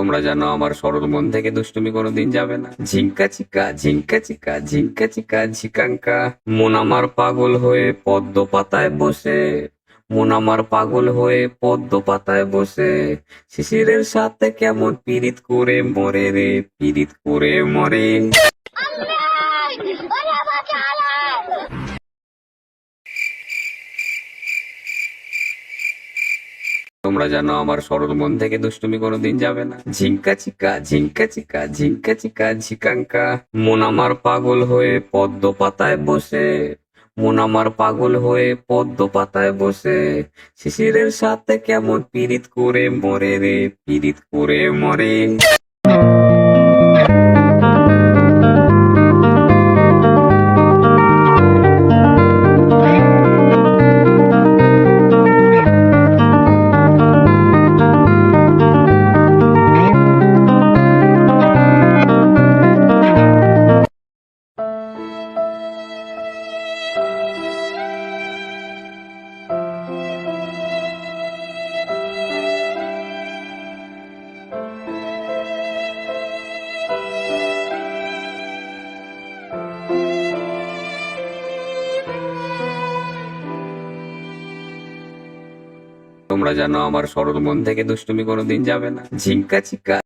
তোমরা জানো আমার সরল মন থেকে দুষ্টুমি কোনোদিন যাবে না। ঝিঙ্কা চিকা ঝিঙ্কা চিকা ঝিঙ্কা চিকা ঝিকাঙ্কা। মন আমার পাগল হয়ে পদ্ম পাতায় বসে, মন আমার পাগল হয়ে পদ্ম পাতায় বসে, শিশিরের সাথে কেমন পীড়িত করে মরে রে, পীড়িত করে মরে। তোমরা জানো আমার সরল মন থেকে দুষ্টুমি কোনোদিন যাবে না। ঝিঙ্কা চিকা ঝিঙ্কা চিকা ঝিঙ্কা চিকা ঝিকাঙ্কা। মন আমার পাগল হয়ে পদ্ম পাতায় বসে, মন আমার পাগল হয়ে পদ্ম পাতায় বসে, শিশিরের সাথে কেমন পীড়িত করে মরে রে, পীড়িত করে মরে। তোমরা জানো আমার সরল মন থেকে দুষ্টুমি কোনোদিন যাবে না। ঝিঙ্কা চিকা